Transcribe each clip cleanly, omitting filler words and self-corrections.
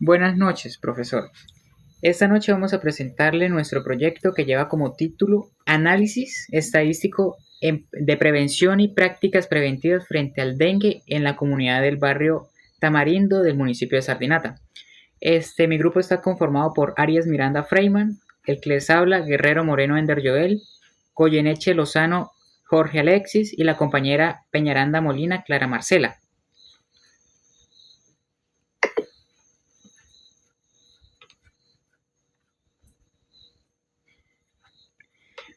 Buenas noches, profesor. Esta noche vamos a presentarle nuestro proyecto que lleva como título Análisis estadístico de prevención y prácticas preventivas frente al dengue en la comunidad del barrio Tamarindo del municipio de Sardinata. Mi grupo está conformado por Arias Miranda Freiman, el que les habla, Guerrero Moreno Ender Joel, Goyeneche Lozano Jorge Alexis y la compañera Peñaranda Molina Clara Marcela.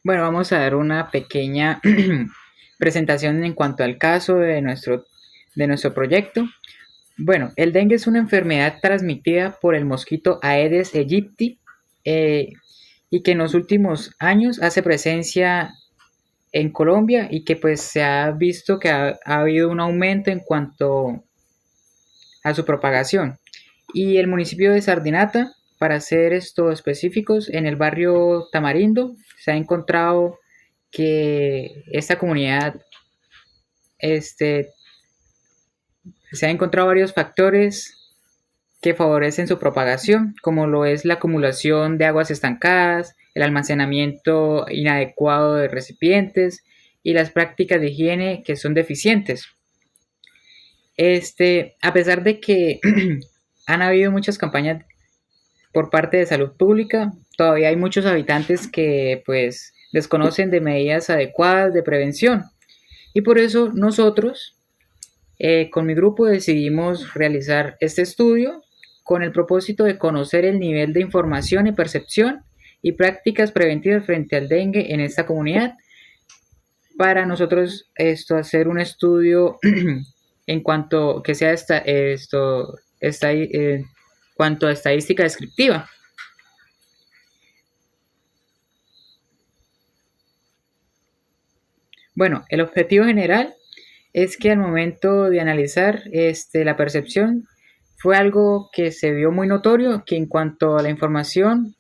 Bueno, vamos a dar una pequeña presentación en cuanto al caso de nuestro proyecto. Bueno, el dengue es una enfermedad transmitida por el mosquito Aedes aegypti y que en los últimos años hace presencia en Colombia y que pues se ha visto que ha habido un aumento en cuanto a su propagación. Y el municipio de Sardinata, para ser específicos, en el barrio Tamarindo se ha encontrado que esta comunidad se ha encontrado varios factores que favorecen su propagación, como lo es la acumulación de aguas estancadas, el almacenamiento inadecuado de recipientes y las prácticas de higiene que son deficientes. A pesar de que han habido muchas campañas por parte de salud pública, todavía hay muchos habitantes que pues desconocen de medidas adecuadas de prevención. Y por eso nosotros, con mi grupo, decidimos realizar este estudio con el propósito de conocer el nivel de información y percepción y prácticas preventivas frente al dengue en esta comunidad. Para nosotros hacer un estudio en cuanto que sea cuanto a estadística descriptiva. Bueno, el objetivo general es que al momento de analizar la percepción fue algo que se vio muy notorio, que en cuanto a la información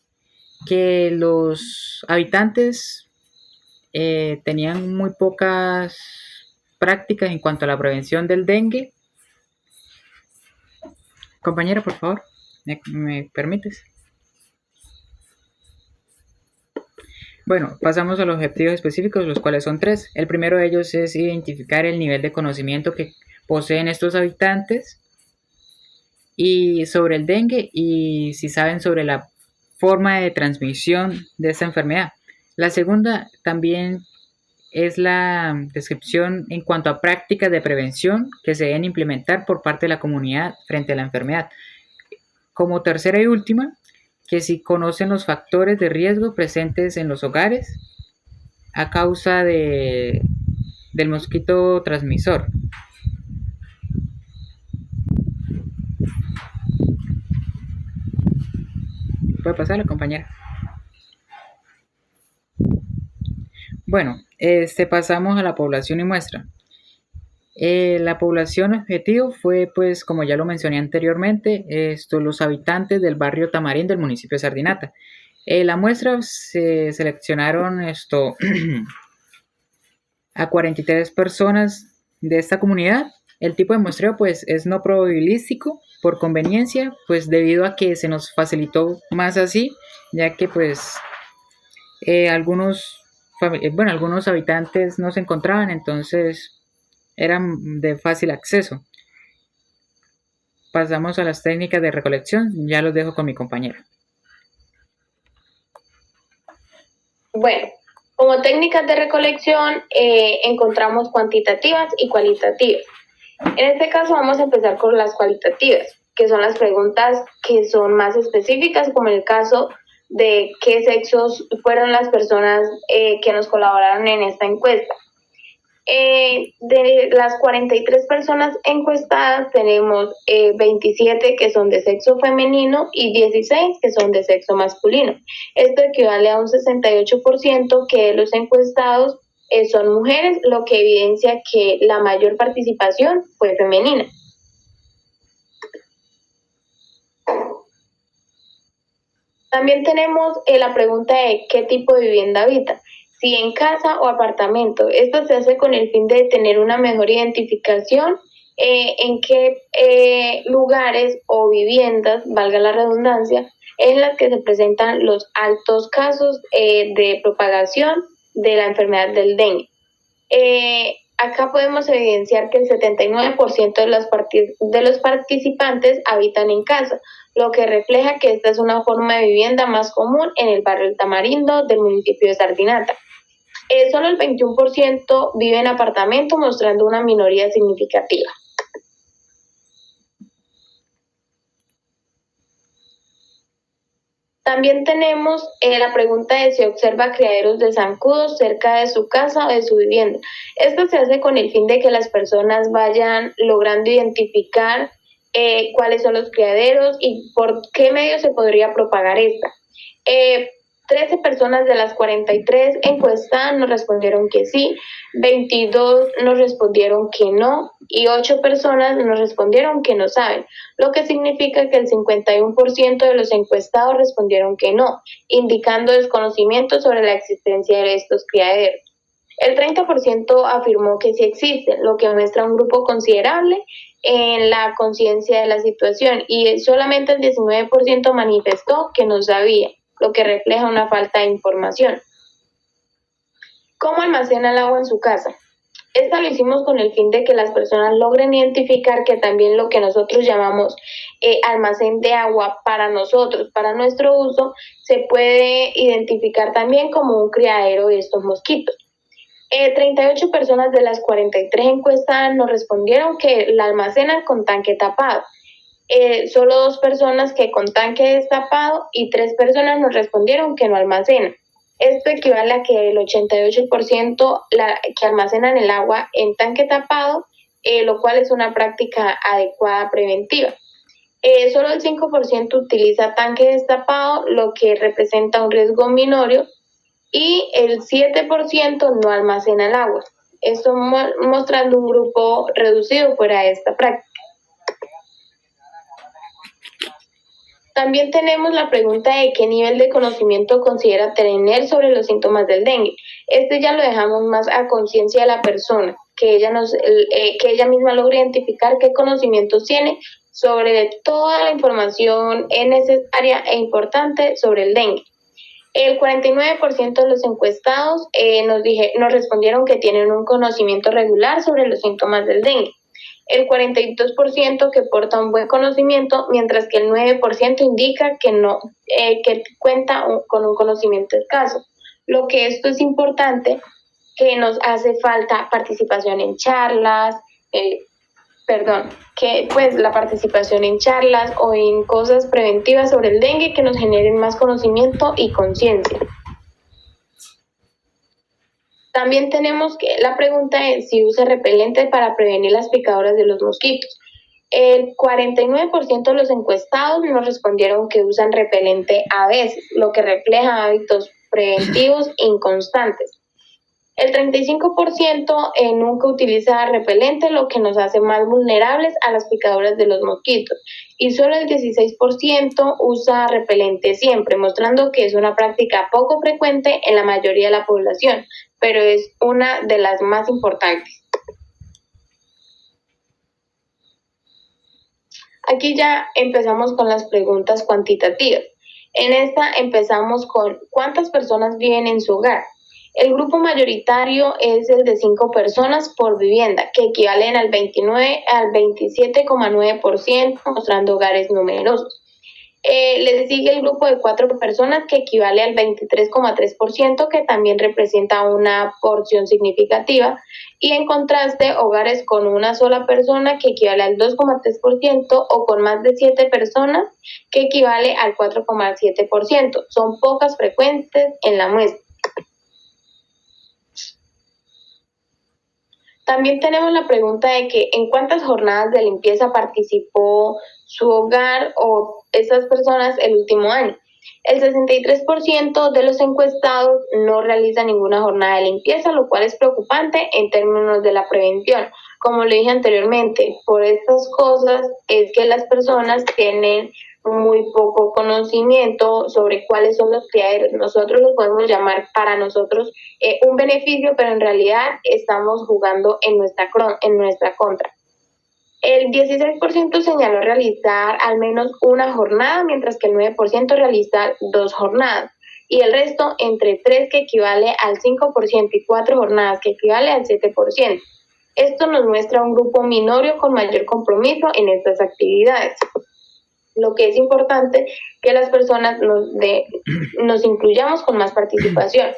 que los habitantes tenían muy pocas prácticas en cuanto a la prevención del dengue. Compañera, por favor, ¿me permites? Bueno, pasamos a los objetivos específicos, los cuales son 3. El primero de ellos es identificar el nivel de conocimiento que poseen estos habitantes y sobre el dengue y si saben sobre la forma de transmisión de esta enfermedad. La segunda también es la descripción en cuanto a prácticas de prevención que se deben implementar por parte de la comunidad frente a la enfermedad. Como tercera y última, que si conocen los factores de riesgo presentes en los hogares a causa del mosquito transmisor. ¿Puede pasar, compañera? Bueno, pasamos a la población y muestra. La población objetivo fue, pues, como ya lo mencioné anteriormente, los habitantes del barrio Tamarín del municipio de Sardinata. La muestra se seleccionaron a 43 personas de esta comunidad. El tipo de muestreo, pues, es no probabilístico por conveniencia, pues, debido a que se nos facilitó más así, ya que, pues, algunos habitantes no se encontraban, entonces eran de fácil acceso. Pasamos a las técnicas de recolección, ya los dejo con mi compañera. Bueno, como técnicas de recolección encontramos cuantitativas y cualitativas. En este caso vamos a empezar con las cualitativas, que son las preguntas que son más específicas, como en el caso de qué sexos fueron las personas que nos colaboraron en esta encuesta. De las 43 personas encuestadas tenemos 27 que son de sexo femenino y 16 que son de sexo masculino. Esto equivale a un 68% que de los encuestados son mujeres, lo que evidencia que la mayor participación fue femenina. También tenemos la pregunta de qué tipo de vivienda habita. Si en casa o apartamento. Esto se hace con el fin de tener una mejor identificación en qué lugares o viviendas, valga la redundancia, en las que se presentan los altos casos de propagación de la enfermedad del dengue. Acá podemos evidenciar que el 79% de los participantes habitan en casa, lo que refleja que esta es una forma de vivienda más común en el barrio El Tamarindo del municipio de Sardinata. Solo el 21% vive en apartamento, mostrando una minoría significativa. También tenemos la pregunta de si observa criaderos de zancudos cerca de su casa o de su vivienda. Esto se hace con el fin de que las personas vayan logrando identificar cuáles son los criaderos y por qué medio se podría propagar esta. 13 personas de las 43 encuestadas nos respondieron que sí, 22 nos respondieron que no y 8 personas nos respondieron que no saben, lo que significa que el 51% de los encuestados respondieron que no, indicando desconocimiento sobre la existencia de estos criaderos. El 30% afirmó que sí existen, lo que muestra un grupo considerable en la conciencia de la situación, y solamente el 19% manifestó que no sabía, lo que refleja una falta de información. ¿Cómo almacena el agua en su casa? Esta lo hicimos con el fin de que las personas logren identificar que también lo que nosotros llamamos almacén de agua para nosotros, para nuestro uso, se puede identificar también como un criadero de estos mosquitos. 38 personas de las 43 encuestadas nos respondieron que la almacenan con tanque tapado. Solo 2 personas que con tanque destapado y 3 personas nos respondieron que no almacenan. Esto equivale a que el 88% que almacenan el agua en tanque tapado, lo cual es una práctica adecuada preventiva. Solo el 5% utiliza tanque destapado, lo que representa un riesgo minorio, y el 7% no almacena el agua. Esto mostrando un grupo reducido fuera de esta práctica. También tenemos la pregunta de qué nivel de conocimiento considera tener sobre los síntomas del dengue. Este ya lo dejamos más a conciencia de la persona, que ella misma logre identificar qué conocimientos tiene sobre toda la información necesaria e importante sobre el dengue. El 49% de los encuestados nos respondieron que tienen un conocimiento regular sobre los síntomas del dengue. El 42% que porta un buen conocimiento, mientras que el 9% indica que cuenta con un conocimiento escaso. Lo que esto es importante, que nos hace falta participación en charlas, la participación en charlas o en cosas preventivas sobre el dengue que nos generen más conocimiento y conciencia. También tenemos la pregunta de si usa repelente para prevenir las picaduras de los mosquitos. El 49% de los encuestados nos respondieron que usan repelente a veces, lo que refleja hábitos preventivos inconstantes. El 35% nunca utiliza repelente, lo que nos hace más vulnerables a las picaduras de los mosquitos. Y solo el 16% usa repelente siempre, mostrando que es una práctica poco frecuente en la mayoría de la población, pero es una de las más importantes. Aquí ya empezamos con las preguntas cuantitativas. En esta empezamos con ¿cuántas personas viven en su hogar? El grupo mayoritario es el de 5 personas por vivienda, que equivalen al 27,9%, mostrando hogares numerosos. Le sigue el grupo de 4 personas, que equivale al 23,3%, que también representa una porción significativa. Y en contraste, hogares con una sola persona, que equivale al 2,3%, o con más de 7 personas, que equivale al 4,7%. Son pocas frecuentes en la muestra. También tenemos la pregunta de que en cuántas jornadas de limpieza participó su hogar o esas personas el último año. El 63% de los encuestados no realiza ninguna jornada de limpieza, lo cual es preocupante en términos de la prevención. Como le dije anteriormente, por estas cosas es que las personas tienen muy poco conocimiento sobre cuáles son los criaderos. Nosotros los podemos llamar para nosotros un beneficio, pero en realidad estamos jugando en nuestra contra. El 16% señaló realizar al menos una jornada, mientras que el 9% realizar 2 jornadas. Y el resto entre 3, que equivale al 5%, y 4 jornadas, que equivale al 7%. Esto nos muestra un grupo minoritario con mayor compromiso en estas actividades. Lo que es importante que las personas nos incluyamos con más participación.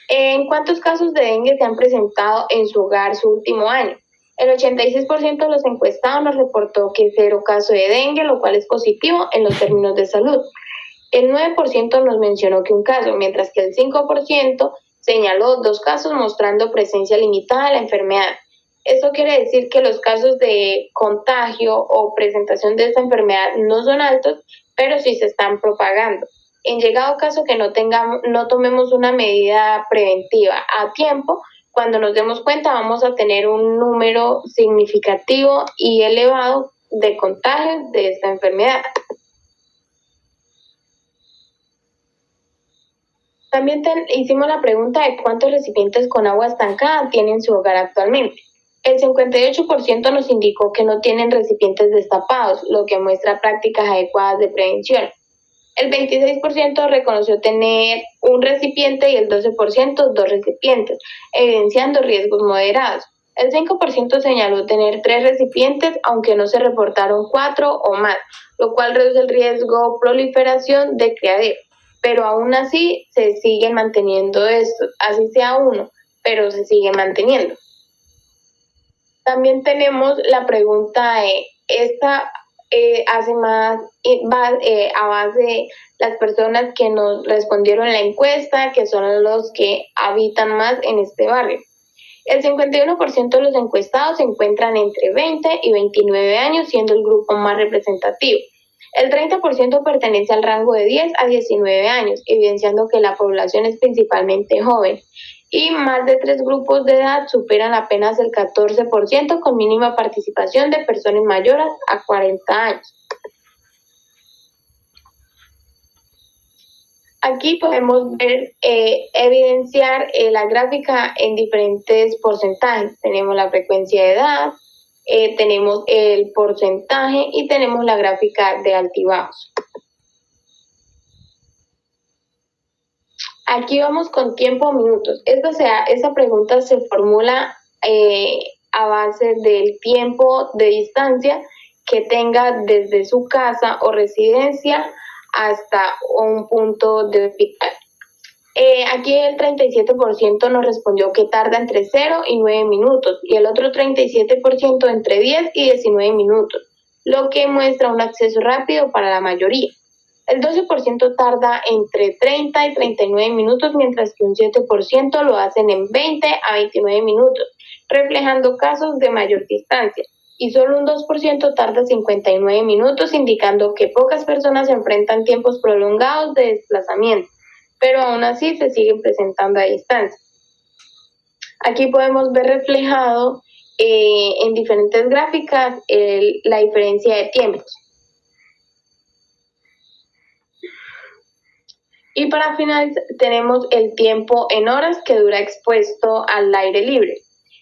¿En cuántos casos de dengue se han presentado en su hogar su último año? El 86% de los encuestados nos reportó que 0 casos de dengue, lo cual es positivo en los términos de salud. El 9% nos mencionó que un caso, mientras que el 5% señaló 2 casos, mostrando presencia limitada de la enfermedad. Esto quiere decir que los casos de contagio o presentación de esta enfermedad no son altos, pero sí se están propagando. En llegado caso que no tomemos una medida preventiva a tiempo, cuando nos demos cuenta vamos a tener un número significativo y elevado de contagios de esta enfermedad. También hicimos la pregunta de cuántos recipientes con agua estancada tienen su hogar actualmente. El 58% nos indicó que no tienen recipientes destapados, lo que muestra prácticas adecuadas de prevención. El 26% reconoció tener un recipiente y el 12% 2 recipientes, evidenciando riesgos moderados. El 5% señaló tener 3 recipientes, aunque no se reportaron 4 o más, lo cual reduce el riesgo proliferación de criadero. Pero aún así se siguen manteniendo estos, así sea uno, pero se sigue manteniendo. También tenemos la pregunta de esta hace más a base de las personas que nos respondieron en la encuesta, que son los que habitan más en este barrio. El 51% de los encuestados se encuentran entre 20 y 29 años, siendo el grupo más representativo. El 30% pertenece al rango de 10 a 19 años, evidenciando que la población es principalmente joven. Y más de 3 grupos de edad superan apenas el 14%, con mínima participación de personas mayores a 40 años. Aquí podemos ver, evidenciar la gráfica en diferentes porcentajes. Tenemos la frecuencia de edad, tenemos el porcentaje y tenemos la gráfica de altibajos. Aquí vamos con tiempo o minutos. Esta pregunta se formula a base del tiempo de distancia que tenga desde su casa o residencia hasta un punto de hospital. Aquí el 37% nos respondió que tarda entre 0 y 9 minutos y el otro 37% entre 10 y 19 minutos, lo que muestra un acceso rápido para la mayoría. El 12% tarda entre 30 y 39 minutos, mientras que un 7% lo hacen en 20 a 29 minutos, reflejando casos de mayor distancia. Y solo un 2% tarda 59 minutos, indicando que pocas personas enfrentan tiempos prolongados de desplazamiento, pero aún así se siguen presentando a distancia. Aquí podemos ver reflejado en diferentes gráficas la diferencia de tiempos. Y para finalizar tenemos el tiempo en horas que dura expuesto al aire libre.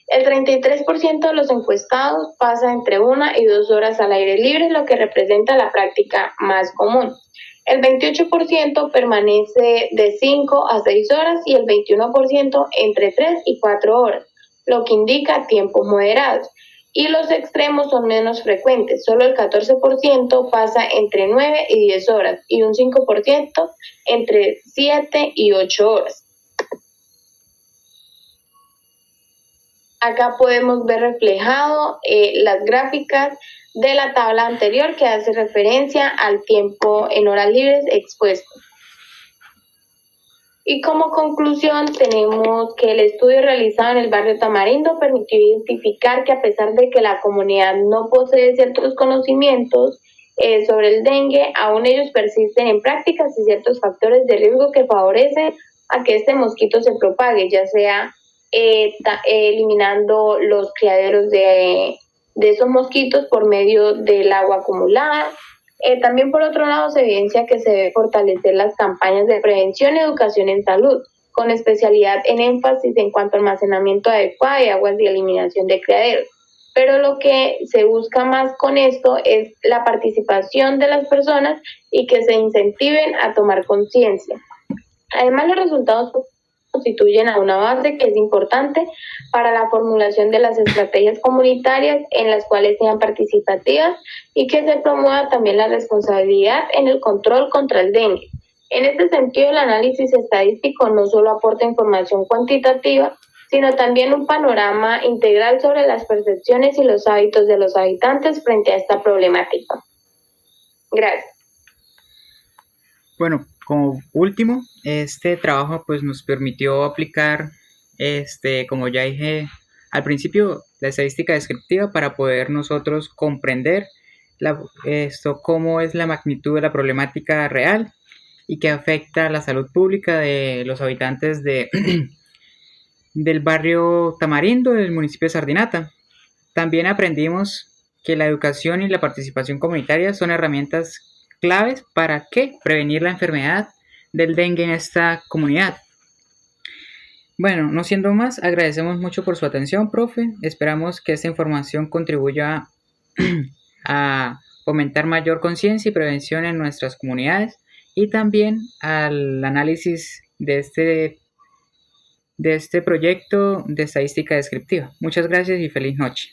El 33% de los encuestados pasa entre 1 y 2 horas al aire libre, lo que representa la práctica más común. El 28% permanece de 5 a 6 horas y el 21% entre 3 y 4 horas, lo que indica tiempos moderados. Y los extremos son menos frecuentes, solo el 14% pasa entre 9 y 10 horas y un 5% entre 7 y 8 horas. Acá podemos ver reflejado las gráficas de la tabla anterior que hace referencia al tiempo en horas libres expuesto. Y como conclusión tenemos que el estudio realizado en el barrio Tamarindo permitió identificar que a pesar de que la comunidad no posee ciertos conocimientos sobre el dengue, aún ellos persisten en prácticas y ciertos factores de riesgo que favorecen a que este mosquito se propague, ya sea eliminando los criaderos de esos mosquitos por medio del agua acumulada. También por otro lado se evidencia que se debe fortalecer las campañas de prevención y educación en salud, con especialidad en énfasis en cuanto a almacenamiento adecuado de aguas y eliminación de criaderos. pero lo que se busca más con esto es la participación de las personas y que se incentiven a tomar conciencia. Además, los resultados constituyen a una base que es importante para la formulación de las estrategias comunitarias en las cuales sean participativas y que se promueva también la responsabilidad en el control contra el dengue. En este sentido, el análisis estadístico no solo aporta información cuantitativa, sino también un panorama integral sobre las percepciones y los hábitos de los habitantes frente a esta problemática. Gracias. Bueno, como último, este trabajo pues nos permitió aplicar, como ya dije al principio, la estadística descriptiva para poder nosotros comprender cómo es la magnitud de la problemática real y que afecta a la salud pública de los habitantes del barrio Tamarindo del municipio de Sardinata. También aprendimos que la educación y la participación comunitaria son herramientas claves para prevenir la enfermedad del dengue en esta comunidad. Bueno, no siendo más, agradecemos mucho por su atención, profe. Esperamos que esta información contribuya a fomentar mayor conciencia y prevención en nuestras comunidades y también al análisis de este proyecto de estadística descriptiva. Muchas gracias y feliz noche.